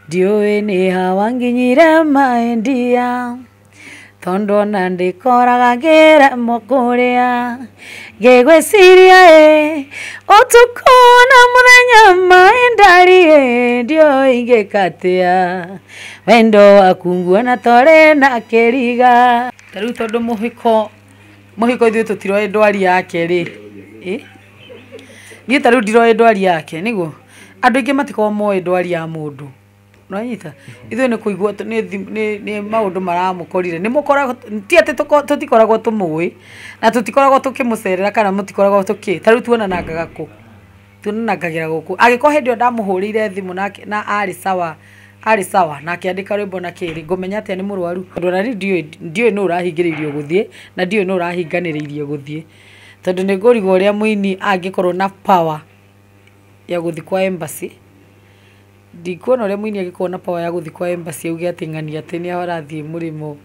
ndiũĩ nĩ ha wanginyire maendia tondo na ndikoraga ngĩremwo kũrĩa ngĩgwĩciria ũtukũ na mũthenya maendari ndiũĩ ingĩka atĩa wendo waku nguona torĩ na kĩriga. Ta rĩu tondũ mũhiko ithuĩ tũtiroĩ ndwari yake rĩ, niĩ ta rĩu ndiroĩ ndwari yake nĩguo andũ aingĩ matikoragwo moĩ ndwari ya mũndũ. Nonyita ithuĩ nĩ kũigua nĩ maũndũ maramũkorire nĩ mũkoragwo ti atĩ tũtikoragwo tũmũĩ na tũtikoragwo tũkĩmũcerera kana mũtikoragwo ta rĩu tuonanangaga kũ, tuonanangagĩra gũkũ. Agĩkorwo hĩndĩ ĩyo ndamũhũrĩire thimũ na arĩ sawa na akĩandĩka rwĩmbo na kĩrĩ ngũmenya atĩa nĩ mũrwaru. Tondũ na rĩu ndiũĩ nũ ũrahingĩrĩirio gũthiĩ na ndiũĩ nũ ũrahinganĩrĩirio gũthiĩ, tondũ nĩ ngũrigwo ũrĩa mũini angĩkorwo na power ya gũthiĩ kwa embassy. Ndikuona ũrĩa mũini angĩkorwo na power ya gũthiĩ kwa embassy auge atĩ ng'ania atĩ nĩ arathiĩ mũrĩmo.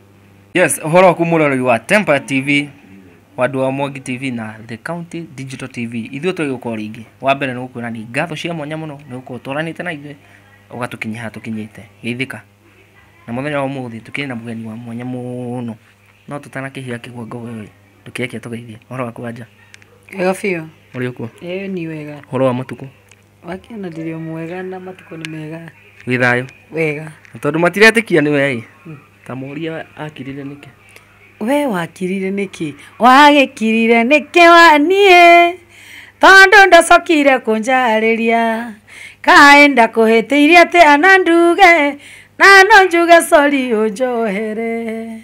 Yes, ũhoro waku mũroreri wa Temple TV, wandu wa Mwangi TV na The County Digital TV. Ithuĩ tũgĩũka rĩngĩ. Wa mbere nĩ gũkwĩra nĩ ngatho cia mwanya mũno nĩ gũkorwo tũranĩte na ithuĩ ũgatũkinyia haha tũkinyĩte. Geithĩka. Na mũthenya wa ũmũthĩ tũkĩrĩ na mũgeni wa mwanya mũno. No tũtanakĩhia kĩgwa ngogo tũkĩreke tũgeithie. Ũhoro waku anja? Wega biũ. Ũrĩ ũkuo? Ni wega. Ũhoro wa matukũ? Wakiona ndĩrĩ mwega na matukũ nĩ mega. Wĩ thayũ? Wega. Tondũ matiretĩkia nĩ we ta mũria akirire nĩkĩ? We wakirire nĩkĩ? Wagĩkirire nĩkĩ waniĩ? Tondũ ndacokire kũnjarĩria. Kaenda kũhĩtĩirie atĩ ana nduge na no njuge sorry ũnjohere.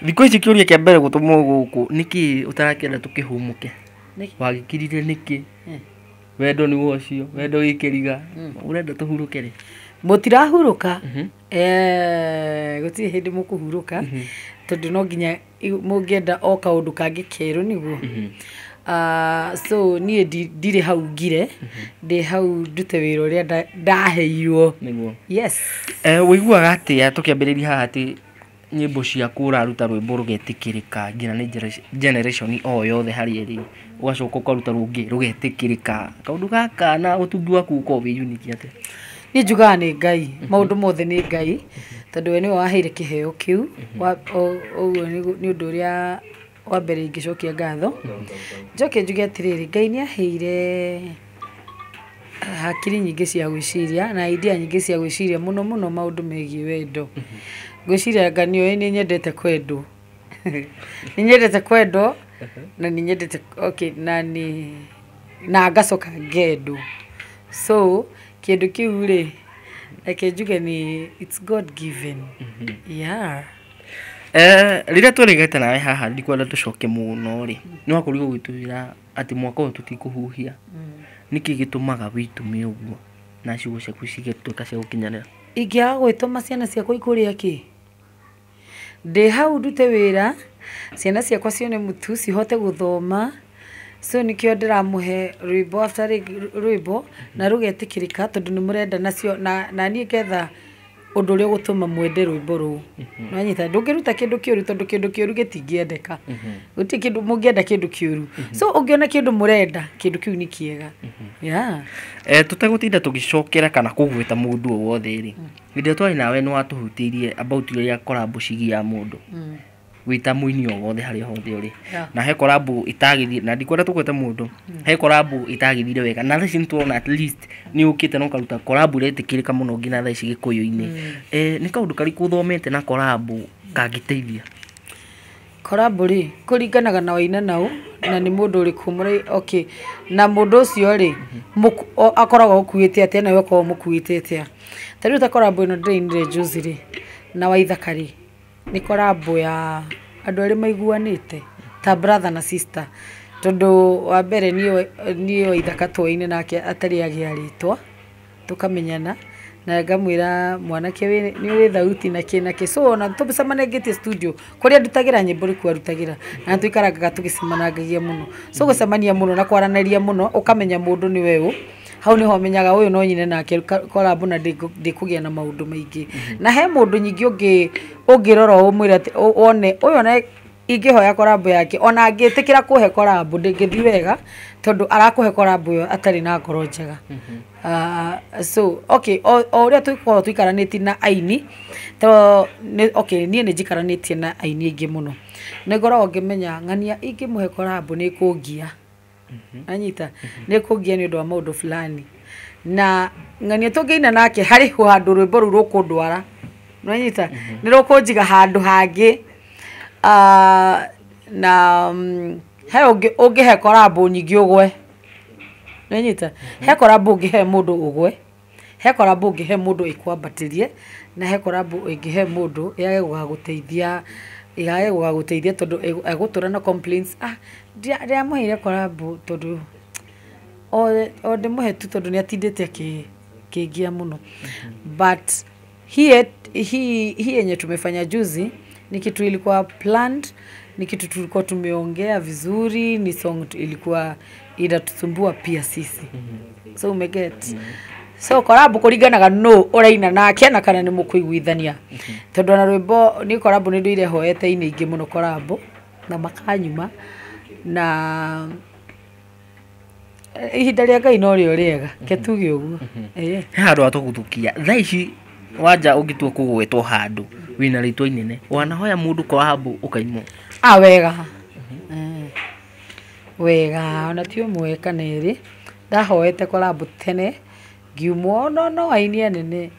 Thikũ ici kĩũria kĩa mbere gũtũmwo gũkũ nĩkĩ ũtarakĩenda tũkĩhumũke? Wagĩkirire nĩkĩ? Wendo nĩ wocio, wendo wĩkĩriga, ũrenda tũhurũke rĩ? Mũtirahurũka, gũtirĩ hĩndĩ mũkũhurũka, tondũ no nginya mũngĩenda o kaũndũ kangĩ kerũ nĩguo. So niĩ ndirĩ hau ngire, ndĩ hau ndute wĩra ũrĩa ndaheirwo. Yes. Wĩiguaga atĩa tũkĩambĩrĩria haha atĩ nyĩmbo ciaku ũraruta rwĩmbo rũgetĩkĩrĩka nginya nĩ generation o yothe harĩa ĩrĩ, ũgacoka ũkaruta rũngĩ rũgetĩkĩrĩka? Kaũndũ gaka na ũtungi waku ũkoragwo wĩ unique atĩa? Niĩ njugaga nĩ Ngai, maũndũ mothe nĩ Ngai, tondũ we nĩwe waheire kĩheo kĩu. Ũguo nĩ ũndũ ũrĩa wa mbere ingĩcokia ngatho. Njoke njuge atĩrĩrĩ, Ngai nĩ aheire hakiri nyingĩ cia gwĩciria na idea nyingĩ cia gwĩciria mũno mũno maũndũ megiĩ wendo. Ngwĩciria Ngai nĩoĩ nĩ nyendete kwendwo. Nĩ nyendete kwendwo na nĩ nyendete na ngacoka ngendwo. So kĩndũ kĩu rĩ, reke njuge nĩ it's God given. Yeah. Rĩrĩa tũrĩgete nawe haha ndikwenda tũcoke mũno rĩ, nĩ wakorirwo gwĩtwĩra atĩ mwaka ũyũ tũtikũhuhia. Nĩkĩ gĩtũmaga wĩtume ũguo na ciugo ciaku cigĩtuĩka cia gũkinyanĩra? Ingĩaga gwĩtũma ciana ciakwa ikũrĩa kĩ? Ndĩ hau ndute wĩra, ciana ciakwa cione mũtu cihote gũthoma. So nĩkĩo ndĩramũhe rwĩmbo after rwĩmbo na rũgetĩkĩrĩka tondũ nĩ mũrenda nacio na niĩ ngetha ũndũ ũrĩa ũgũtũma mwende rwĩmbo rũu. Nanyita ndũngĩruta kĩndũ kĩũru tondũ kĩndũ kĩũru gĩtingĩendeka. Gũtirĩ kĩndũ mũngĩenda kĩndũ kĩũru. So ũngĩona kĩndũ mũrenda, kĩndũ kĩu nĩ kĩega. Yeah. Tũtagũtinda tũgĩcokera kana kũgwĩta mũndũ o wothe rĩ. Hĩndĩ ĩrĩa twarĩ nawe nĩ watũhutĩirie about ũrĩa collab cigia mũndũ. Wĩta mũini o wothe harĩa hothe ũrĩ. Na he collab itagĩthire na ndikwenda tũgwĩte mũndũ. He collab itagĩthire wega. Na thaa tuona at least nĩ ũkĩte no karuta collab iretĩkĩrĩka mũno nginya thaa ici Gĩkũyũ-inĩ. Nĩ kaũndũ karĩkũ ũthomete na collab kangĩteithia? Collab rĩ, kũringanaga na waina naũ na nĩ mũndũ ũrĩkũ mũrĩ na mũndũ ũcio rĩ akoragwo ũkuĩte atĩa na we ũkoragwo mũkuĩte atĩa. Ta rĩu ta collab ĩno ndĩrainire juzi rĩ na Waithaka rĩ, nĩ collab ya andũ arĩa maiguanĩte ta brother na sister, tondũ wa mbere niĩ Waithaka twaine nake atarĩ agĩarĩtwa tũkamenyana na ngamwĩra mwanake nĩ wĩ thauti na kĩnake. So ona tũcemanagĩtie studio kũrĩa ndutagĩra nyĩmbo rĩkuo arutagĩra na tũikarangaga tũgĩcemanangagia mũno. So gũcemania mũno na kwaranĩria mũno ũkamenya mũndũ nĩ weũ. Hau niho menyaga ũyũ no nyine nake collab na ndĩkũgĩa na maũndũ maingĩ. Na he mũndũ nyingĩ ũngĩrora ũmwĩra atĩ one ũyũ ingĩhoya korambo yake ona angĩtĩkĩra kũhe korambo ndĩngĩthi wega tondũ arakũhe korambo yo atarĩ na ngoro njega. So okay, o ũrĩa tũkorwo tũikaranĩtie na aini to okay niĩ nĩ njikaranĩtie na aini aingĩ mũno nĩ ngoragwo ngĩmenya ng'ania ingĩmũhe korambo nĩ kũngia anyita nĩ kũngia nĩ ũndũ wa maũndũ fulani na ng'ania tũngĩina nake harĩ handũ rwĩmbo rũu rũkũndwara anyita nĩ rũkũnjiga handũ hangĩ na he ũngĩhe korambo nyingĩ ũgwe anyita he korambo ũngĩhe mũndũ ũgwe he korambo ũngĩhe mũndũ ĩkwambatĩrie na he korambo ũngĩhe mũndũ yage gũgagũteithia tondũ egũtũra na complaints ndiamũheire korambo tondũ o ndĩmũhe tu tondũ nĩ atindĩte akĩngia mũno. But hii yenye tumefanya juzi ni kitu ilikuwa planned, ni kitu tulikuwa tumeongea vizuri, ni song ilikuwa inatusumbua pia sisi. So umeget. So korambo kũringanaga no ũraina nake na kana nĩ mũkũiguithania. Tondũ na rwĩmbo ni korambo nĩ ndũire hoete ine ingĩ mũno korambo na makanyuma na ihinda rĩa Ngai no rĩo rĩega ketuge ũguo. He handũ atũgũthũkia thaa ici wanja ũngĩtua kũgwetwo handũ wĩna rĩtwa inene wanahoya mũndũ korambo ũkaimwo wega wega ona ti ũmwe kana erĩ ndahoete korambo tene ngiumwo no aini anene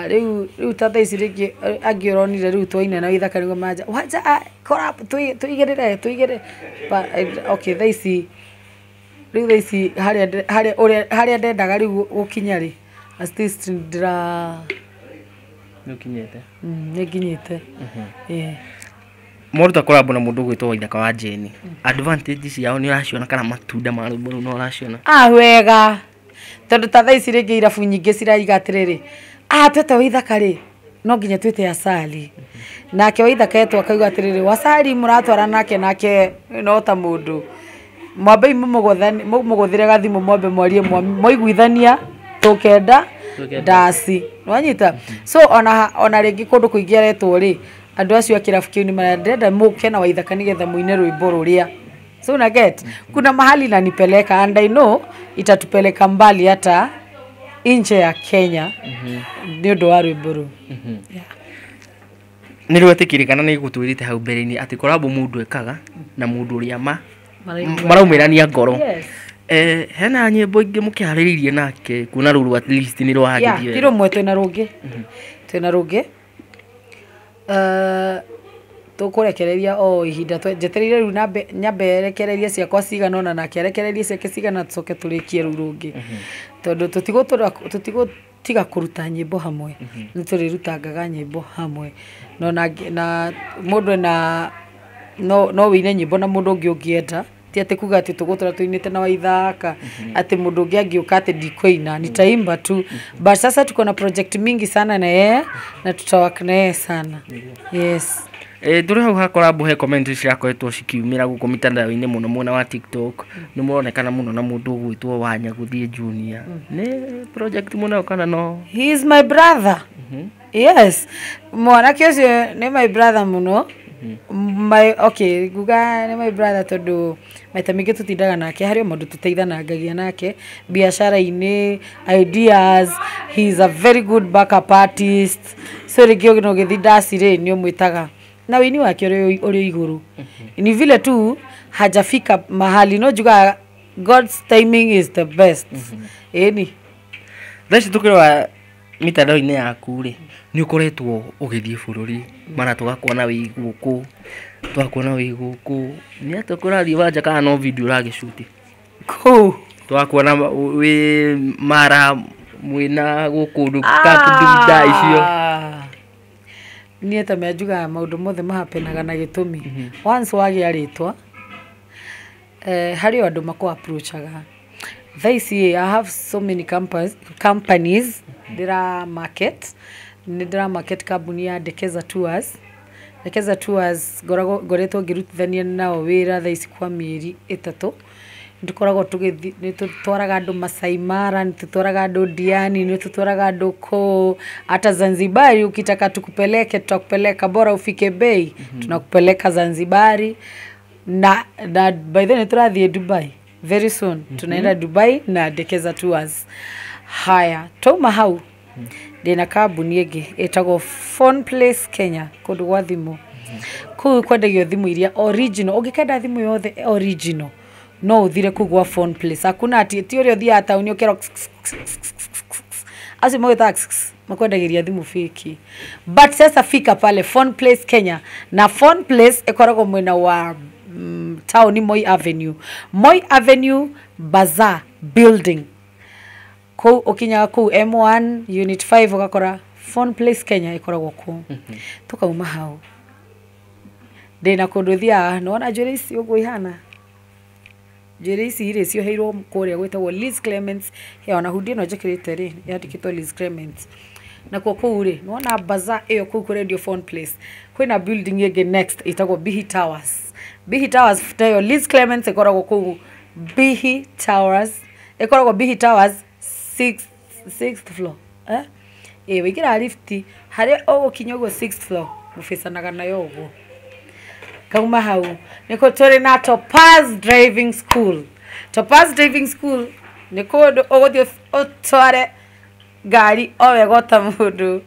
rĩu ta thaa ici rĩngĩ angĩoronire rĩu twaina na ithaka nĩguo manja wanja korambo tũigĩrĩre okay thaa ici rĩu thaa ici harĩa ndendaga rĩu gũkinya rĩ at least nĩnginyĩte mũndũ ta korambo na mũndũ ũgwĩtwo Waithaka wa Jeni advantage ciao nĩ ũraciona kana matunda ma rwĩmbo rũu no ũraciona wega tondũ ta thaa ici rĩngĩ irabu nyingĩ ciraiga atĩrĩrĩ twete Waithaka rĩ no nginya twĩte Asali nake Waithaka etwo akauga atĩrĩrĩ Asali mũratwara nake no ta mũndũ mwambe mũgũthĩre gathimũ mwambe mwarie mwaiguithania tũkenda ndasi wanyita. So ona rĩngĩ kũndũ kũingĩ aretwo rĩ andũ acio a kĩrabu kĩu nĩ marenda mũke na Waithaka nĩgetha mũine rwĩmbo rũrĩa. So una get kuna mahali nanipeleka and I know itatupeleka mbali hata nje ya Kenya nĩ ũndũ wa rwĩmbo rũu. Nĩ rwetĩkĩrĩkana nĩ gũtwĩrĩte hau mbere-inĩ atĩ korambo mũndũ ekaga na mũndũ ũrĩa maraumĩrania ngoro. Hena nyĩmbo ingĩ mũkĩharĩrĩirie nake kuona rũrũ at least nĩ rwahagithio ti rũmwe twĩna rũngĩ tũkũrekereria o ihinda njetereire rĩu nyambe rekereria ciakwa cigana ona nake arekererie ciake cigana tũcoke tũrĩkie rũu rũngĩ tondũ tũtigũtiga kũruta nyĩmbo hamwe nĩ tũrĩrutangaga nyĩmbo hamwe na mũndũ no wĩine nyĩmbo na mũndũ ũngĩ ũngĩenda ti atĩ kuga atĩ tũgũtũra tũinĩte na Waithaka atĩ mũndũ ũngĩ angĩũka atĩ ndikũina nitaimba tu. But sasa tuko na project mingi sana na yeye na tutawaka na yeye sana. Yes. Tũrĩ hau ha korambo he comment cirakoretwo cikiumĩra gũkũ mitandao-inĩ mũno mwena wa TikTok nĩ mũronekana mũno na mũndũ ũgwĩtwo Wanyagũthiĩ Junior nĩ project mũno kana no? He is my brother. Yes. Mwanake ũcio nĩ my brother mũno. Okay guga nĩ my brother tondũ maita mingĩ tũtindaga nake harĩ maũndũ tũteithanangagia nake biacara-inĩ ideas. He is a very good backup artist. So rĩngĩ no gĩthi ndasi rĩ nĩ ũmwĩtaga na wĩini wake ũrĩ igũrũ ni vile tu hajafika mahali no juga God's timing is the best. Eni thaici tũkĩrora mitandao-inĩ yaku rĩ nĩ ũkoretwo ũgĩthiĩ bũrũri mana tũgakuona wĩ gũkũ nĩ atĩ kũrathiĩ wanja kana no video ũragĩcuti tũgakuona wĩ Mara mwĩna gũkũ kapunda icio niĩ ta menjuga maũndũ mothe mahapenaga na gĩtũmi. Once wagĩa rĩtwa harĩ andũ makũ approachaga thaa ici. I have so many companies ndĩra market kambuni ya Ndekeza Tours ngoretwo ngĩrutithania nao wĩra thaa ici kwa mĩeri 3 ndukoragwo tugithi ni tutwaraga andu Masai Mara, ni tutwaraga andu Diani, ni tutwaraga andu ko hata Zanzibari. Ukitaka tukupeleke tutakupeleka, bora ufike bei tunakupeleka Zanzibari. Na by the way turathie Dubai very soon. Tunaenda Dubai na Dekeza Tours. Haya, toma hau ndina kambuni ingi etagwo Phone Place Kenya, kundu gwa thimu. Kuu kwendagio thimu iria original. Ungikenda thimu yothe original no uthire kugwa Phone Place. Hakuna ati ti uri uthia tauni ukero asi mwita makwendagiria thimu fake. But sasa fika pale Phone Place Kenya, na Phone Place ekoragwo mwena wa town Moi Avenue. Moi Avenue Bazaar Building. Ko okinya ku M1 Unit 5 ugakora Phone Place Kenya ikoragwo ku. Tukauma hau ndina kundu thia nona Joyce ugo ihana. Joyce ire cio heirwo kuria gwetagwo Liz Clements. He ona hudi no jekirite ri yandikitwo Liz Clements. Na kwa kuri nona bazaar iyo ku radio Phone Place. Kwina building yege next itagwo Bihi Towers. Bihi Towers tayo Liz Clements ikoragwo ku Bihi Towers. Ikoragwo Bihi Towers 6th floor. Wigira lift hari o kinyogo 6th floor mufisanaga nayo ugo. Kauma hau niko tore na Topaz Driving School. Topaz Driving School niko ogothio otware gari owe gota mundu.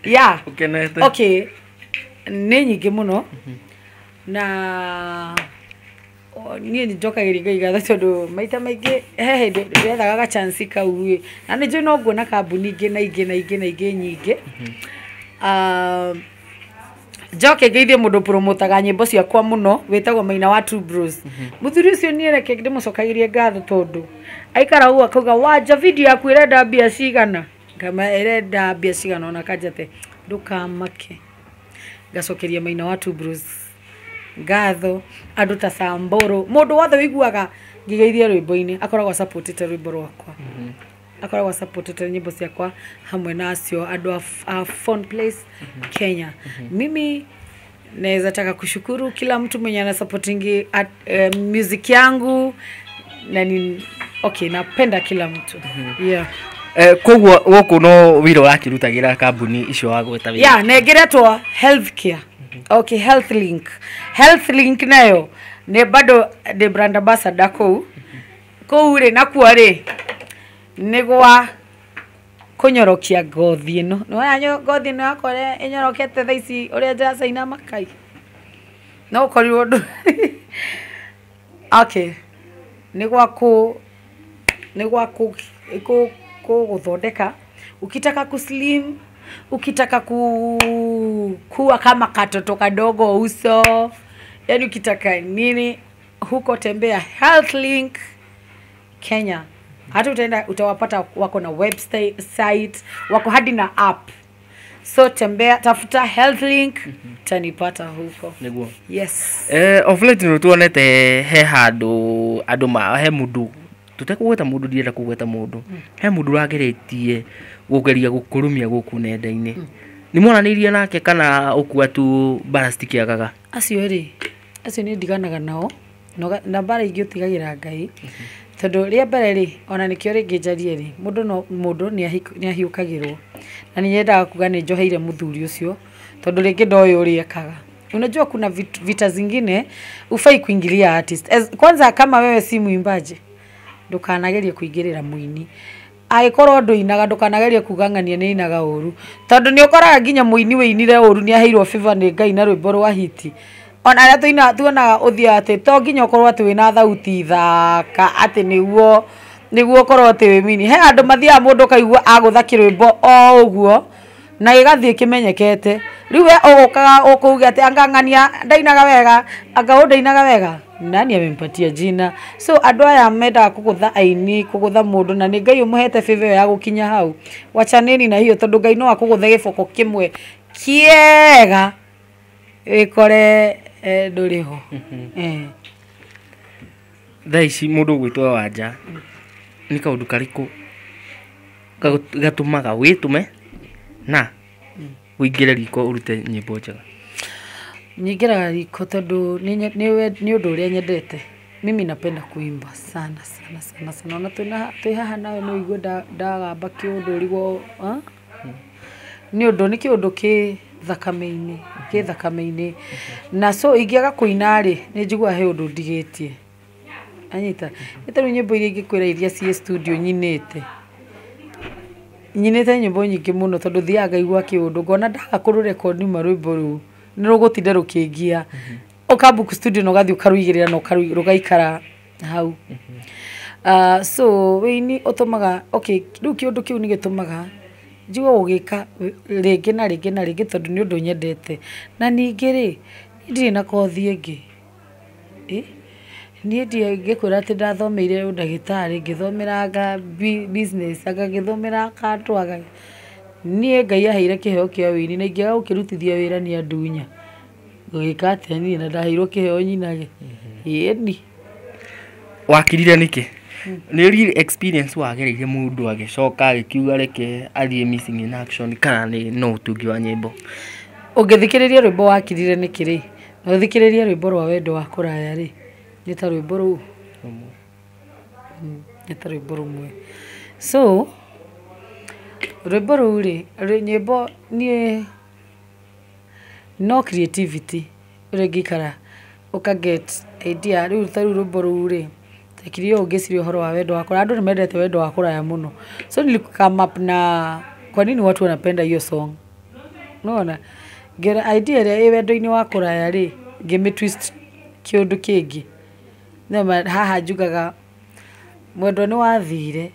Yeah. Okay. Ni nyingi muno. Na nie ni joka giriga tondu maita maingi hehe ndethaga ga chance kauwe. Na ni jo no nguona kambuni ingi na ingi nyingi. Joke geithie mundu promotaga nyimbo ciakwa muno wetagwo Maina wa Two Bros. Muthuri ucio nie reke ndimucokagirie ngatho tondu aikara u akauga wanja video yaku irenda mbia cigana, kama irenda mbia cigana ona kanjate ndukamake. Gacokeria Maina wa Two Bros ngatho, andu ta Samburu, mundu wothe wiguaga ngigeithia rwimbo-ini akoragwo supportite rwimbo rwakwa. Akoragwo supportite nyimbo ciakwa hamwe nacio andu a Phone Place Kenya. Mimi naweza taka kushukuru kila mtu mwenye ana supporting music yangu na ni okay, napenda kila mtu. Yeah. Kogwo woku no wiro rakirutagira kambuni icio wagweta wira. Yeah, negeretwo healthcare. Okay, Health Link nayo ne bado de brand ambassador ko ure nakuo ri nigwa kunyorokia ngothi ino no yanyo ngothi no akore inyorokete thaici uri ndasa ina makai no korirwo ndu. Okay, nigwa guthondeka. Ukitaka kuslim, ukitaka kuwa kama katoto kadogo uso, yani ukitaka nini huko tembea Health Link Kenya. Hata utaenda utawapata wako na website, wako hadi na app. So tembea tafuta Health Link tanipata huko. Niguo. Yes. Of late no tuonete he handu andu ma he mundu tutekugweta mundu ndienda kugweta mundu. He mundu rageretie gugeria gukurumia guku nenda-ini. Ni mwananirie nake kana ukua tu ballastic yagaga? Acio ni ndiganaga nao. Na bara ingi utigagira Ngai. Tondu ria mbere ri ona nikio ringi njarie ri mundu ni ahiukagirwo. Na niendaga kuga ni njoheire muthuri ucio tondu ringi ndoyo uri ekaga. Unajua kuna vita zingine ufai kuingilia artist. Kwanza kama wewe si muimbaji ndukanagerie kuingirira muini. Aikorwo nduinaga ndukanagerie kugangania ni inaga uru tondu ni ukoraga nginya muini weinire uru ni aheirwo favor ni Ngai na rwimbo rwa hiti. Ona aria tuona uthia ati to nginya ukorwo ati wina thauti thaka ati niguo ukorwo ati we mini. He andu mathia mundu kaigua agutha kirwimbo o uguo na igathie kimenyekete. Riu we ugukaga ukuuga ati angangania ndainaga wega anga ndainaga wega. Nani amempatia jina? So andu aya menda kugutha aini kugutha mundu na ni Ngai umuhete favor ya gukinya hau. Wachaneni na hiyo tondu Ngai no akugutha giboko kimwe kiega ikore nduriho. Thaici mundu gwitwa wanja ni kaundu kariku gatumaga witume na uingire riko urute nyimbo njega? Nyingĩraga riko tondũ nĩ ũndũ ũrĩa nyendete. Mimi napenda kuimba sana. Ona twĩ haha nawe no igue ndagamba kĩũndũ rigwo nĩ ũndũ nĩ kĩũndũ kĩ thakame-inĩ na so ingĩaga kũina rĩ nĩ njiguaga he ũndũ ndigĩtie. Anyita nĩ tarĩu nyĩmbo iria ingĩkwĩra iria ciĩ studio nyinĩte nyĩmbo nyingĩ mũno tondũ thiaga ngaigua kĩũndũ ngona ndaga kũrũrekondi rwĩmbo rũu nĩ rũgũtinda rũkĩngia ũkabuku studio na ũgathiĩ ũkarũigĩrĩra na rũgaikara hau. So wĩini ũtũmaga rĩu kĩũndũ kĩu nĩ gĩtũmaga njigue gũgĩka rĩngĩ na rĩngĩ tondũ nĩ ũndũ nyendete. Na ningĩ rĩ ndirĩ na kothi ĩngĩ niĩ ngĩkwĩra atĩ ndathomeire ũndagĩtarĩ ngĩthomera business ngagĩthomera katwaga niĩ Ngai aheire kĩheo kĩa wĩini na ingĩaga gũkĩrutithia wĩra nĩ andunya ngũgĩka atĩa niĩ na ndaheirwo kĩheo nyinage. Ĩni wakirire nĩkĩ? Nĩ real experience wagereire mũndũ agĩcoka agĩkiuga reke athiĩ missing in action kana nĩ no ũtungi wa nyĩmbo? Ũngĩthikĩrĩria rwĩmbo wakirire nĩkĩ rĩ na ũthikĩrĩria rwĩmbo rwa wendo wa kũraya rĩ nĩ ta rwĩmbo rũu nĩ ta rwĩmbo rũmwe. So rwĩmbo rũu rĩ nyĩmbo niĩ no creativity ũrĩa ngĩikara ũkaget idea rĩu ta rĩu rwĩmbo rũu rĩ tekire ũngĩciria ũhoro wa wendo wa kũraya andũ nĩ mendete wendo wa kũraya mũno. So nilikama up na kwa nini watu wanapenda hiyo song unaona ngera idea ĩrĩa ĩ wendo-inĩ wa kũraya rĩ ngĩmĩtwist kĩũndũ kĩngĩ na haha njugaga mwendo nĩ wathire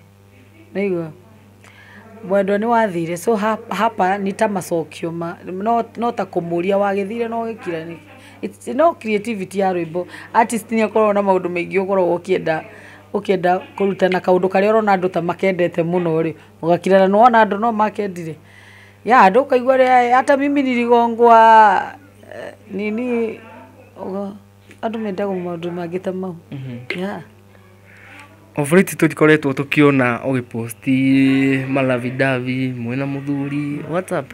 naigua mwendo nĩ wathire. So hapa nĩ ta macokio no ta kũmũria wagĩthire no gĩkira nĩ it's no creativity ya rwĩmbo. Artist nĩ akoragwo na maũndũ maingĩ ũkoragwo ũkĩenda kũruta na kaũndũ karĩa ũrona andũ ta makendete mũno rĩ ũgakira na wona andũ no makendire ya andũ kaigua hata mimi niligongwa nini andũ mendaga maũndũ mangĩ ta mau ya Ofriti tũkoretwo tũkiona ũgĩposti malavidavi mwena mũthuri WhatsApp.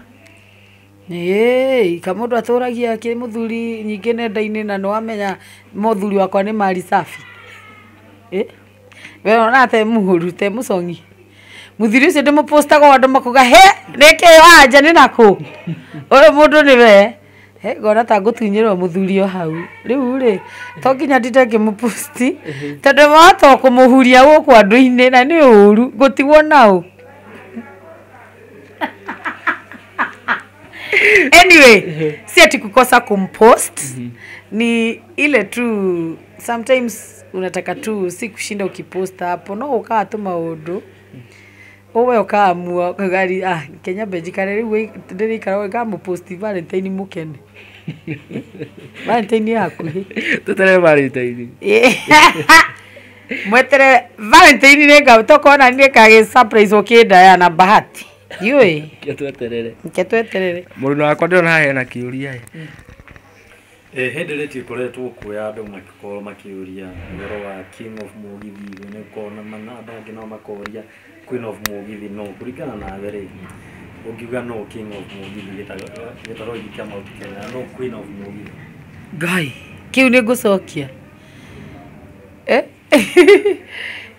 Kamũndũ atũragia kĩ mũthuri nyingĩ nenda-inĩ na nĩwamenya mũthuri wakwa nĩ mari safi. We ona te mũhuru te mũcongi mũthuri ũcio ndĩmũpostaga andũ makuga he nĩkĩ wanja nĩ nakũ ũyũ mũndũ nĩwe ngona ta ngũtunyĩrwo mũthuri o hau rĩu rĩ to nginya ndinde ngĩmũposti tondũ wahota kũmũhuria gũkũ andũ-inĩ na nĩ ũru ngũtigwo naũ. Anyway si ati kukosa kumpost ni ile tu sometimes unataka tu si kushinda ukiposta hapo no ukaa tu maũndũ owe ukaamua kagari Kenya bejikare rĩu ndĩrĩikara ngamũposti Valentine mũkene Valentine yakuhĩ tũtere Valentine mwetere Valentine nĩ tokona nĩ kage surprise ũkĩndaya na bahati yoi tweterere mũruna wakwa ndĩrona haha hena kĩũria hĩndĩ ĩrĩa tũkoretwo kuoya andũ makikorwo makĩũria ũhoro wa King of Mugithi nĩ kona mananda angĩ no makoria Queen of Mugithi no kũringana nawe rĩ ũngiuga no King of Mugithi gĩtarũ gĩkĩa Mount Kenya no Queen of Mugithi Ngai kĩu nĩ ngũcokia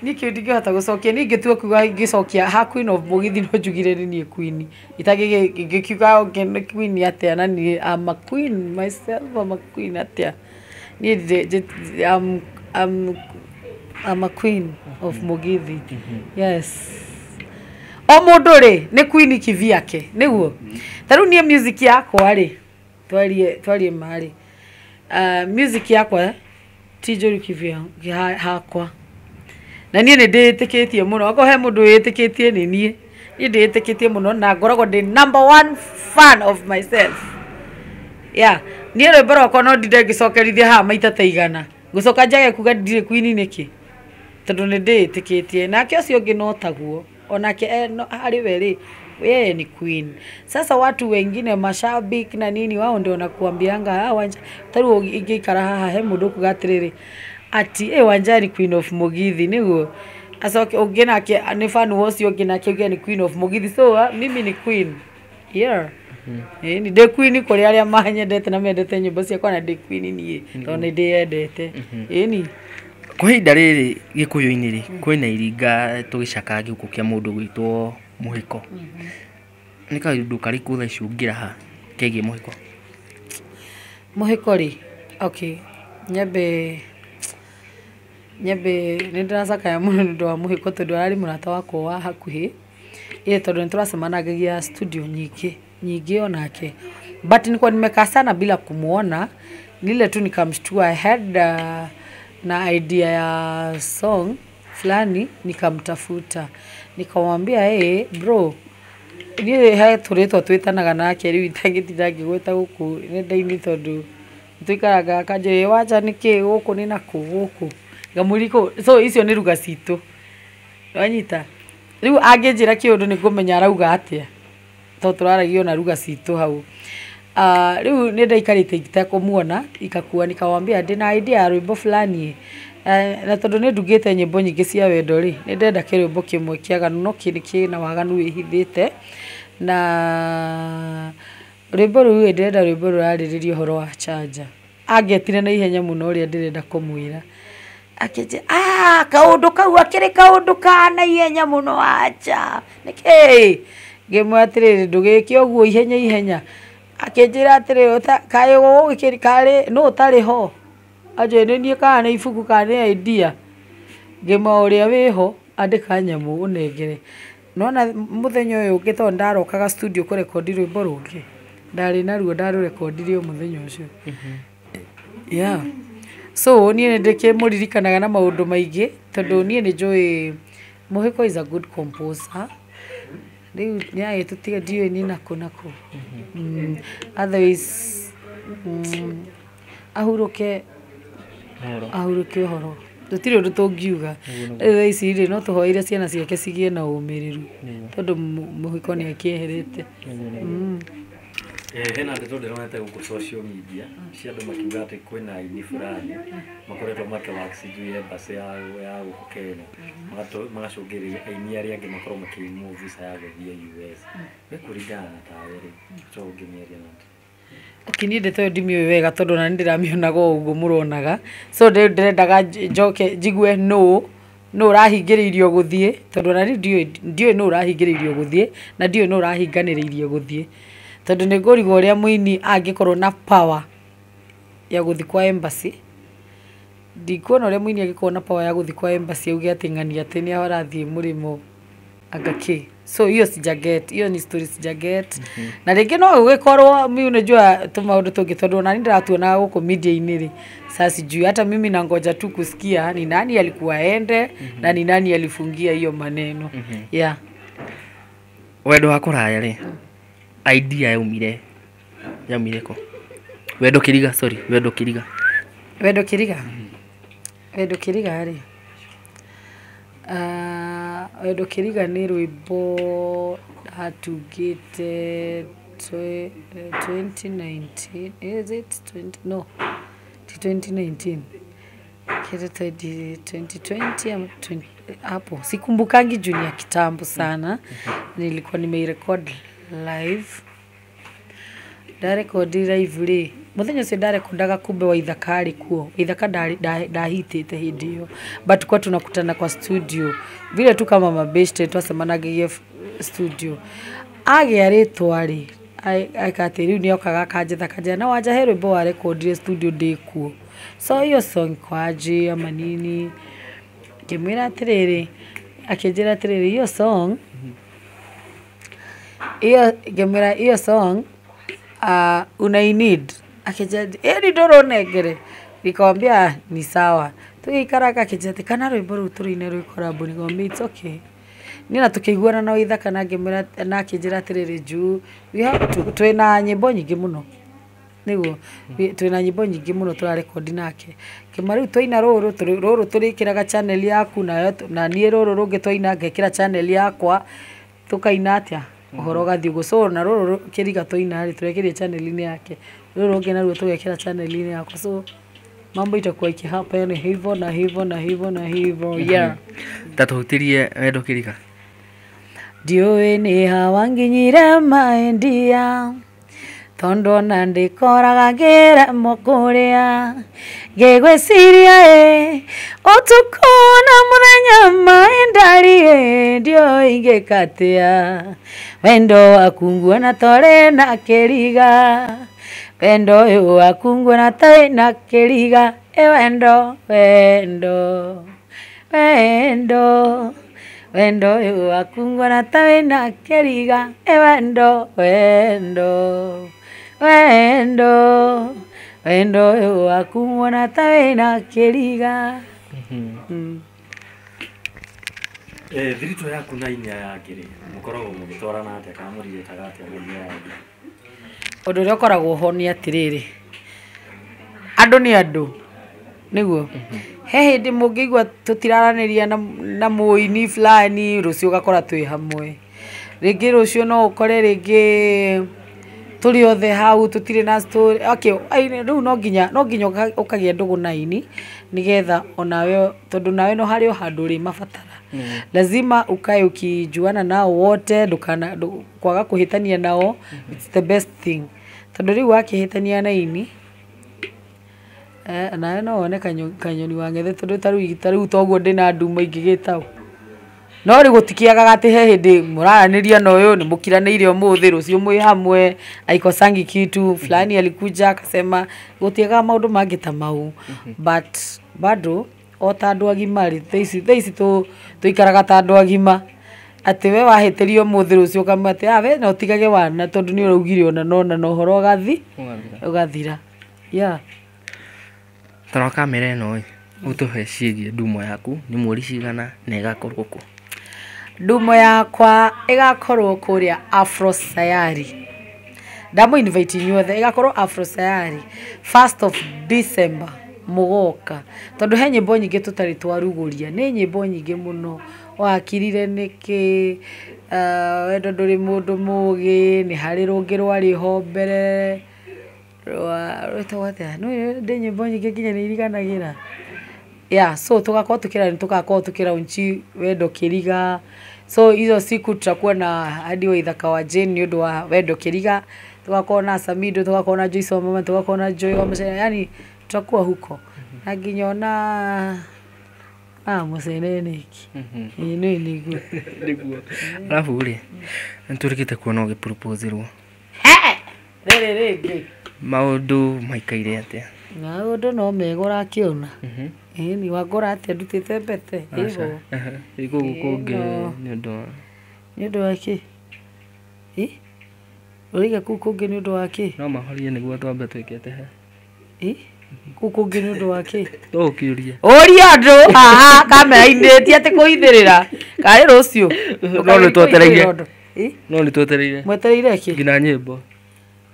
nĩ kĩu ndingĩhota gũcokia nĩ ingĩtua kuga ngĩcokia ha Queen of Mugithi no njugire nĩ Queen itagĩkiuga Queen atĩa na niĩ am a queen myself am a queen atĩa niĩ I'm a Queen of Mugithi. Yes o mũndũ rĩ nĩ Queen kivyake nĩguo ta rĩu niĩ music yakwa rĩ twarie marĩ music yakwa ti njũru kivyake hakwa na niĩ nĩ ndĩtĩkĩtie mũno okorwo he mũndũ wĩtĩkĩtie nĩ niĩ ndĩtĩkĩtie mũno na ngoragwo ndĩ number one fan of myself. Niĩ rwĩmbo rwakwa no ndinde ngĩcokerithia haha maita ta igana ngũcoka njage kuga ndirĩ Queen nĩkĩ tondũ nĩ ndĩtĩkĩtie nake ũcio ũngĩ no taguo onake harĩ we rĩ yeye ni Queen. Sasa watu wengine mashabiki na nini wao ndio nakuambianga Wanja taru ingĩikara haha he mũndũ kugatirĩrĩ ati Wanja ni Queen of Mugithi nĩguo acoke ũngĩ nake nĩ fan ũcio ũngĩ nake ũngĩ ni Queen of Mugithi so mimi ni Queen Ni de queen kuri aria mahanyendete na mendete nyimbo cia kwana de queen nie to ni ndiyendete ni kwa ihinda riri gikuyu-ini ri kwina iringa tugicaka giuku kia mundu gwitwo muhiko ni kaundu kariku tha icungira ha kegie muhiko ri okay nyambe ni ndiracakaya muno ndu wa muhiko tondu arari murata wakwa wa hakuhi tondu nituracemanagagia studio nyingi onake but nilikuwa nimekaa sana bila kumuona nile tu nikamshtua I had na idea ya song fulani nikamtafuta nikamwambia bro ni hai turetwo twitanaga nake riu itangitithagi gweta guku nenda-ini tondu tuikaraga kanje wacha niki guku ni naku guku ngamuriko so icio ni ruga citu wanyita riu anginjira kiundu ni ngumenya arauga atia to turaragio na ruga citu hau riu ni ndaikarite itakumuona ikakua nikamwambia ndina idea ya rwimbo fulani na tondu ni ndugite nyimbo nyingi cia wendo ri ni ndenda kirwimbo kimwe kiaganu no kini na waganu wihithite na rwimbo ruu ndenda rwimbo rurariririo horo wa charger angetire na ihenya muno uria ndirenda kumwira akeje kaundu kau akiri kaundu kana ihenya muno acha niki ngemwatiriri ndugiki oguo ihenya akenjira atiri kae gugikiri kare no utari ho aje nie kana ibuku kana idea ngema uria wiho andika nyamu unengere nona muthenya uyu ngito ndarokaga studio kurekodi rwimbo rungi ndari na ruo ndarurekondirio muthenya ucio so nie ndike muririkanaga na maundu maingi tondu nie ni njui muhiko is a good composer riu niaye tutiga ndiwe ni nako otherwise ahuruke horo tutire undu tungiuga thaa ici ri no tuhoire ciana ciake cigie na umiriru tondu muhiko ni akieherete hena ndeto ndironete guku social media cia andu makiuga ati kwina aini fulani makoretwo makĩwaxijue embassy ya guku Kenya magacũngĩrĩria aini aria angĩ makorwo makĩimwo visa ya gũthiĩ US kũringana na tawe ri tũngĩmĩaria nati akini ndeto ndimiũĩ wega tondu na ndiramĩonaga ũguo mũronaga so ndirendaga njoke njigue no ũrahingĩrĩirio gũthiĩ tondu na ndiũĩ no ũrahingĩrĩirio gũthiĩ na ndiũĩ no ũrahinganĩrĩirio gũthiĩ tondu ni ngũrigwo ũrĩa mũini angĩkorwo na power ya gũthi kwa embassy ndikuona ũrĩa mũini angĩkorwo na power ya gũthi kwa embassy auge atĩ ng'ani atĩ nĩ arathiĩ mũrĩmo agaki so hiyo sijaget hiyo ni story sijaget na rĩngĩ no ũgĩkorwo mimi unajua tumaundu tungi tondu nani ndiratuona guku media-inĩ ri sasa sijui hata mimi nangoja tu kusikia ni nani alikuwa ende na ni nani alifungia hiyo maneno wendo wa kuraya ri idea yaumire ko wendo kiriga ri wendo kiriga ni rwimbo hatugite 2019 is it 2019 kile 2020 hapo sikumbukangi junior kitambo sana nilikuwa nimerecord live ri muthenya ucio ndarekondaga kumbe wa ithakari kuo ithaka ndahitite hindi iyo but kwa tunakutana kwa studio vile tu kama mabeste twasemanagia studio age aritwa ri akatiriu ni okaga kanjetha kanja na wanja he rwimbo wa record studio ndikuo so hiyo song kwaje ama nini ngimwira atiriri akinjira atiriri hiyo song hiyo song need akija ni ndoronengere nikamwambia ni sawa tugikaraka akijete kana rwimbo ru turine rwikora nikamwambia it's okay nina tukiguana na ithaka na ngimira na akinjira atiriri juu we have to twina nyimbo nyingi muno niguo twina nyimbo nyingi muno turarekondi nake kimariu twaina ruru turikiraga channel yaku na nie ruru rungi twaina ngekira channel yakwa tukaina atia uhoro gathi ugo so na ruru kiriga twaina ri turekirie channel-ini yake ruru rungi naruo tugekira channel-ini yakwa so mambo itakuwa ikihapa ni hivyo na hivyo tatuhutirie wendo kiriga ndiũĩ nĩ hawanginyire maendia tondo na ndikoraga ngeremo kuria ngegwiciria utuku na muthenya mai ndari ndio ingikatia wendo waku na tore na kiriga wendo waku na tore na kiriga wendo wendo wendo wendo waku na tore na kiriga wendo wendo wendo wendo waku na tore na kiriga. Thirito yaku na inya yake ri mukoragwo mugitwarana atia kana murigitaga atia muthia yangu undu uria ukoragwo ho ni atiriri andu ni andu niguo he hindi mungigwa tutiraraniria na muini fulani rucio gakora twi hamwe ringi rucio no ukore ringi turi othe hau tutire na story okay riu no nginya ukagia ndugu naini nigetha onawe tondu nawe no hario handu ri mabatara lazima ukae ukijuana nao wote ndukana kwaga kuhitania nao. It's the best thing tondu riu wakihitania naini nawe no one kanyoni wangethe tondu taru toguo ndina nduma ingigitao no ri gutikiaga ati he hindi muraraniria na uyu ni mukiraniire umuthi rucio mwi hamwe aikosangi kitu fulani alikuja akasema gutiaga maundu mangita mau but bado o ta andu agima ri theici tuikaraga ta andu agima ati we wahitirio umuthi rucio kama ati we no tigage wana tondu ni uraugire ona no horo ugathira yeah tara kamera no utuhe ciĩgie ndumo yaku ni mweri cigana na igakorwo ku ndumo yakwa igakorwo kuria Afro Sayari ndamu invite inyuothe igakorwo Afro Sayari 1st of December mugoka tondu he nyimbo nyingi tutari twaruguria ni nyimbo nyingi muno wakirire niki wendo nduri mundu mugi ni hari rungi rwari ho mbere rwitawatha no ndi nyimbo nyingi nginya ni iriganagira yeah so tugakorwo tukira unchi wendo kiriga so hizo siku tutakuwa na hadi wa ithaka wa Jane ni undu wa wendo kiriga tugakorwo na Samido tugakorwo na Joyce mama tugakorwo na Joy wa msene yani tutakuwa huko na nginyona museneneki ni niguo alafu uri nturikite kuona ugiproposerwo rege maundu maikaire atia maundu no megora akiona ni wagora atia ndutite mbete igo gukunge ni undu wa ki uriga kukunge ni undu wa ki no mahorie niguo twambe twikete he kukunge ni undu wa ki to ukiuria uria andu kamera indeti ati kuithirira kari rucio no ni twetereire mwetereire ki ngina nyimbo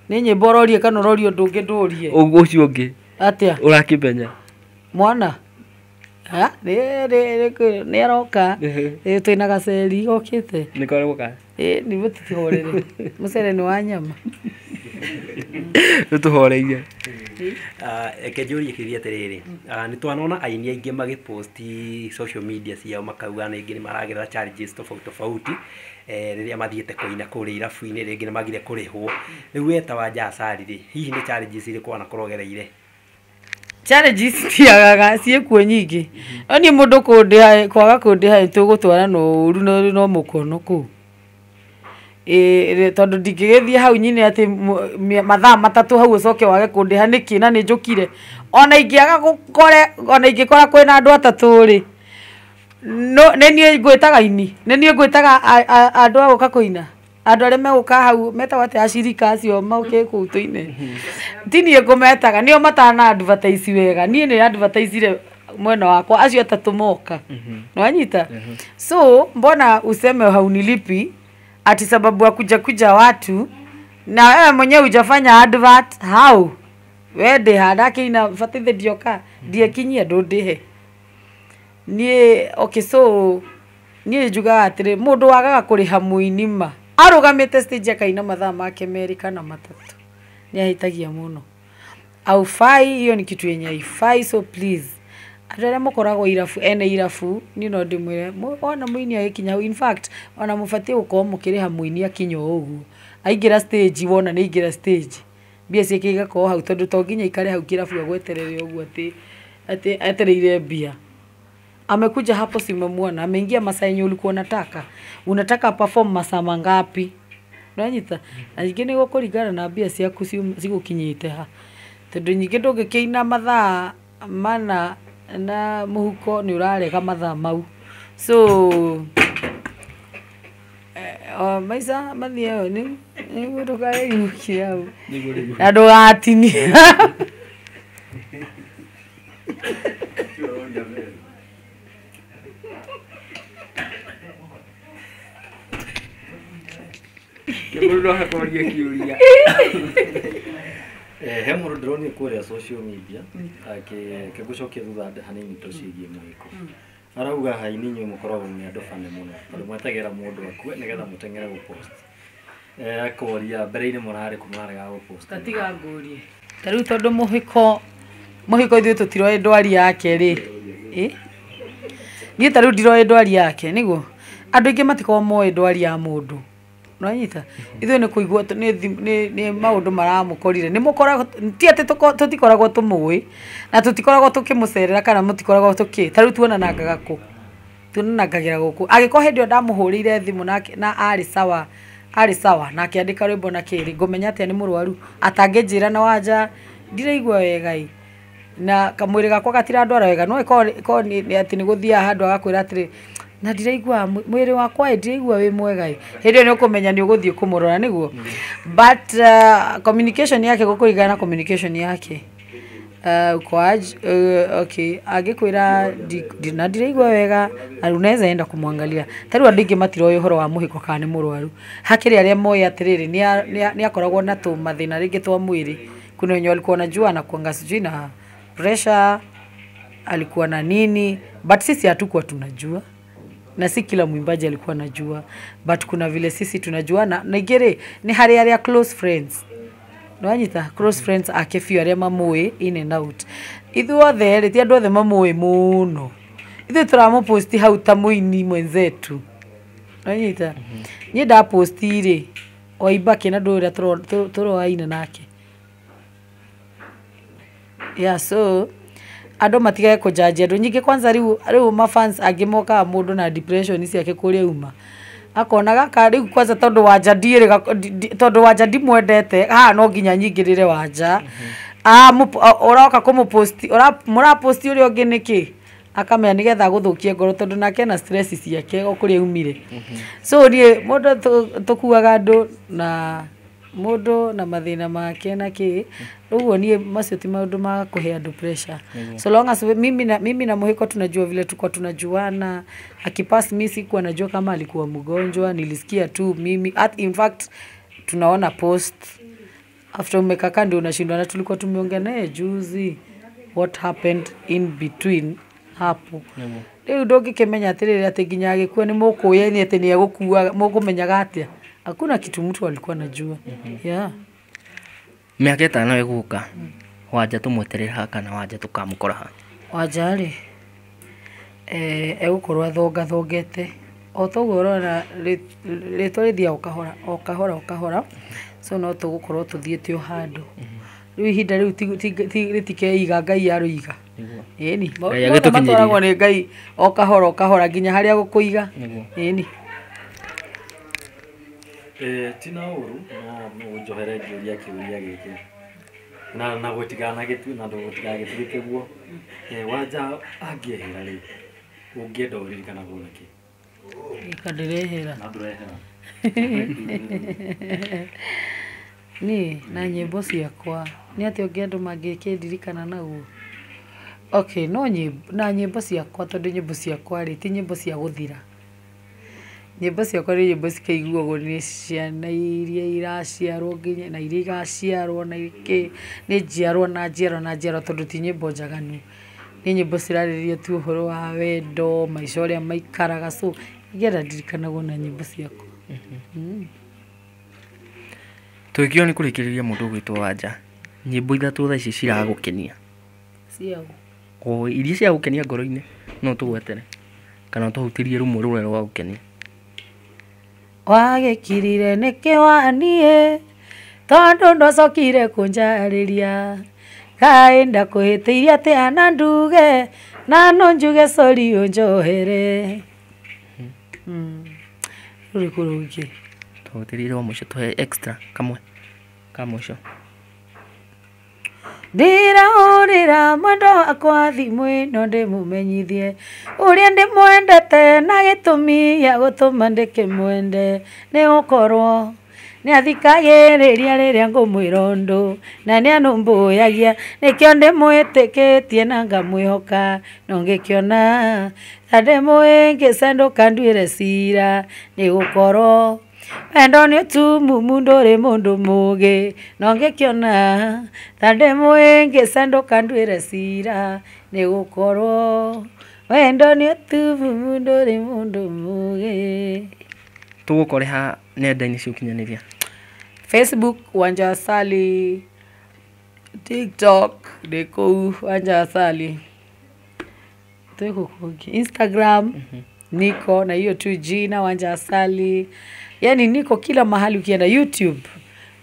ni nyimbo rorie kana rorie ndungi ndurie ucio ungi atia urakimenya mwana ni aroka twina gaceri gokite nikoreguka ni mutihorere mucere ni wa nyama tuhoreire ekenjurie kiria atiriri ni twanona aini aingi magiposti social media ciao makauga ningi ni maragira challenges tofauti riria mathiete kuina kuri irabu-ini ringi ni magire kurihwo riu weta wa Jasari ri hihi ni challenges iriku ana kurogereire challenges tiagaga ciekuo nyingi ani mundu kundiha kwaga kundiha tugutwara no uru no mukono ku tondu ndingigithie hau nyine ati mathaa matatu hau ucoke wage kundiha niki na ni njukire ona ingiaga gukore ona ingikora kwina andu atatu ri no nenie ngwitaga ini nenie ngwitaga andu aguka kuina andu aria meguka hau metagwo ati acirika acio mauke kuu tuine tinie ngumetaga nio matana advertise wega nie ni advertise mwena wakwa acio atatu moka nwanyita so mbona useme hau nilipi ati sababu ya kuja watu na wewe mwenyewe hujafanya advert how wende hadake ina fatithe dioka die kinyia ndundihe nie okay so nie juga atire mundu wagaga kuriha muinima arugamite stage akaina mathaa make meri kana matatu ni ahitagia muno au fai hiyo ni kitu yenye ifai so please adare mukoragwo irafu ene irafu ni no ndimwire ona muini agikinya in fact ona mufatie uko mukiriha muini akinyo ugu aingira stage wona ni ingira stage mbia ciake igakorwo hau tondu to nginya ikare hau kirabu agweterere uguo ati etereire mbia. Amekuja hapo simemwona, ameingia masaa yenye ulikuwa unataka perform masaa mangapi? Unanyita nyingĩ nĩ gũkũringana na mbia ciaku cigukinyĩte ha, tondu nyingĩ ndũngĩkĩina mathaa mana na mũhuko nĩ ũrarega mathaa mau. So maica mathiĩ hau nĩ mũndũ kaĩyũkia hau na ndũgatinie. Mũndũ akakoria kiuria. He mũndũ ndĩrona kũrĩa social media akĩgũcokia thutha hanini tũcigie mũhiko. Arauga ha inyuĩ mũkoragwo nĩ andũ bane mũno, tondũ mwetagĩra mũndũ akue nĩgetha mũteng'ere gũpost. Akoria mbere-inĩ mũrarĩ kũmarega gũpost. Tatiga ngũrie. Ta rĩu tondũ mũhiko ithuĩ tũtiroĩ ndwari yake rĩ. Niĩ ta rĩu ndiroĩ ndwari yake nĩguo. Andũ aingĩ matikoragwo moĩ ndwari ya mũndũ. Unanyita ithuĩ nĩ kũigua nĩ maũndũ maramũkorire nĩ mũkoragwo ti atĩ tũtikoragwo tũmũĩ na tũtikoragwo tũkĩmũcerera kana mũtikoragwo ta rĩu tuonanangaga kũ, tuonanangagĩra gũkũ. Agĩkorwo hĩndĩ ĩyo ndamũhũrĩire thimũ na arĩ sawa na akĩandĩka rwĩmbo na kĩrĩ ngũmenya atĩa nĩ mũrwaru atangĩnjĩra na wanja ndiraigua wega na kamwĩrĩ gakwa gatirandwara wega no ĩkorwo nĩ atĩ nĩ gũthiaga handũ agakwĩra atĩrĩ na ndiraigua mwĩrĩ wakwa ndiraigua wĩ mwega hĩndĩ ĩyo nĩ ũkũmenya nĩ ũgũthiĩ kũmũrora nĩguo. But communication yake gũkũringana na communication yake okay angĩkwĩra na ndiraigua wega unaweza enda kumwangalia. Ta rĩu andũ aingĩ matiroĩ ũhoro wa mũhiko kana nĩ mũrwaru. Hakĩrĩ arĩa moĩ atĩrĩrĩ nĩ akoragwo na tũmathĩna rĩngĩ twa mwĩrĩ. Kuna wenye walikuwa wanajua anakuanga sijui na pressure, alikuwa na nini, but sisi hatukuwa tunajua. Na si kila mwimbaji alikuwa anajua, but kuna vile sisi tunajua na ngere ni harĩ close friends. Nwanyita close friends akefio arĩa mamũĩ in and out. Ithuothe rĩ ti andũ othe mamũĩ mũno. Ithuĩ tũramũposti hau ta mũini mwenzetu. Nwanyita niĩ ndaposti rĩ oibake na ndũ ũrĩa tũroaina nake. Yeah, so andũ matigage kũjanjia andũ nyingĩ kwanza rĩu mafans angĩ mokaga mũndũ na depression ciake kũrĩa uma akona gaka rĩu kwanza tondũ wanja tondũ wanja ndimwendete no nginya nyingĩrĩre wanja ũroka kũmũposti mũraposti ũrĩa ũngĩ nĩkĩ akamenya nĩgetha gũthũkie ngoro tondũ nake na stress ciake kũrĩa umire. So niĩ mũndũ tũkuaga andũ na mũndũ na mathĩna make na kĩ ũguo niĩ macio ti maũndũ ma kũhe andũ pressure. So long as mimi na mũhiko tunajua vile tulikuwa tunajuana. Akipass mimi sikuwa najua kama alikuwa mgonjwa, nilisikia tu mimi in fact tunaona post after umekaka ndio unashindwa na tulikuwa tumeongea naye juzi what happened in between hapo. Rĩu ndũngĩkĩmenya atĩrĩrĩ atĩ nginya agĩkua nĩ mũkũyeni atĩ nĩ egũkua mũkũmenyaga atĩa. Hakuna kitu mtu alikuwa anajua. Yeah. Mĩaka ĩtano ĩgũka wanja tũmweterera kana wanja tũkamũkora ha? Wanja rĩ egũkorwo thongete o toguo ũrona rĩtwa rĩthiaga o kahora so no tũgũkorwo tũthiĩte o handũ. Rĩu ihinda rĩu rĩtikeiga Ngai arũiga. Ĩni matwaragwo nĩ Ngai o kahora nginya harĩa gũkũiga. Ĩni tina ũru na ũnjohere ngĩũria kĩũria gĩkĩ na gũtigana gĩtue na ndũgũtigagĩtuĩke guo wanja angĩehera rĩ ũngĩenda ũririkana gũna kĩ? Ndĩrehera na ndũrehera niĩ na nyĩmbo ciakwa nĩ atĩ ũngĩ andũ mangĩkĩndirikana naguo. Okay no na nyĩmbo ciakwa tondũ nyĩmbo ciakwa rĩ ti nyĩmbo cia gũthira. Nyĩmbo ciakwa nĩ nyĩmbo cikaiguagwo nĩ ciana iria iraciarwo nginya na iria igaciarwo na nĩ njiarwo na njiarwo tondũ ti nyĩmbo njaganu. Nĩ nyĩmbo cirarĩrĩria tu ũhoro wa wendo maica ũrĩa maikaraga so ngĩenda ndirikanagwo na nyĩmbo ciakwa. Tũgĩkĩo nĩ kũrĩkĩrĩria mũndũ ũgwĩtwo Wanja, nyĩmbo ithatũ thaa ici ciragũkenia ciagu iria ciagũkenia ngoro-inĩ no tũgwetere kana tũhutĩrie rũmwe rũrĩa rwagũkenia? Wagĩkirire nĩkĩ waniĩ tondu ndwacokire kunjariria kaenda kuhitiria ati ana nduge na no njuge sorry unjohere ruri kurugi tutirire wa musho tuhe extra kamwe kamwisho ndiraurira mwendo akwa thimũ ĩno ndĩmũmenyithie ũrĩa ndĩmwendete na gĩtũmi gĩa gũtũma ndĩkĩmwende nĩ gũkorwo nĩ athikagĩrĩria rĩrĩa ngũmwĩra ũndũ na nĩ anũmbũyagia nĩkĩo ndĩmwĩtĩkĩtie na ngamwĩhoka no ngĩkĩona ta ndĩmũĩ ngĩcendũka nduĩre cira nĩ gũkorwo wendo nĩ ũtumumu ndũrĩ mũndũ mũũgĩ no ngĩkĩona ta ndĩmũĩ ngĩcendũka nduĩre cira nĩ gũkorwo wendo nĩ ũtumumu ndũrĩ mũndũ mũũgĩ. tũgũkore ha nenda-inĩ cia ũkinyanĩria Facebook Wanja Asali, TikTok ndĩ kũu Wanja Asali, Instagram niko na hiyo tu jina Wanja Asali. Yani niko kila mahali, ukienda YouTube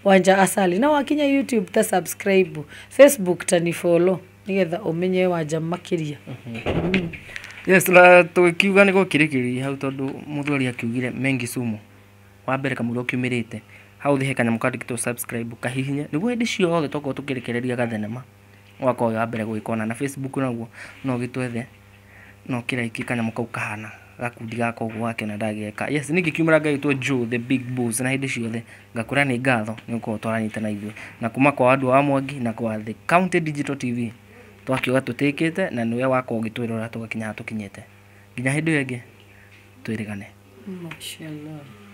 Wanja Asali na wakinya YouTube ta subscribe, Facebook ta ni follow nigetha umenye Wanja makiria. Yes, la tukiuga niko kirikiri hau tondu muthuri akiugire mengi sumu wa mbere kamuro kiumirite hau thihe kanyamũ kandĩkĩtwo subscribe kahihinya nĩguo hĩndĩ ciothe tokorwo tũkĩrekereria gathenema wakorwo wa mbere gwĩkona na Facebook naguo no gĩtwethe no kĩraiki kanyamũ kau kahana gakundi gaka ũguo wake na ndagĩka. Yes, ningĩ kiumĩra ngagĩtwo Joe the big boss na hĩndĩ ciothe ngakũra nĩ ngatho nĩ ũkorwo twaranyitana ithuĩ na kuma kwa andũ a Mwangi na kwa the County Digital TV twakiuga tũtĩkĩte na nĩwe wakorwo ũgĩtwĩrora tũgakinya tũkinyĩte nginya hĩndĩ ĩyo ĩngĩ twĩrĩgane. Mashallah.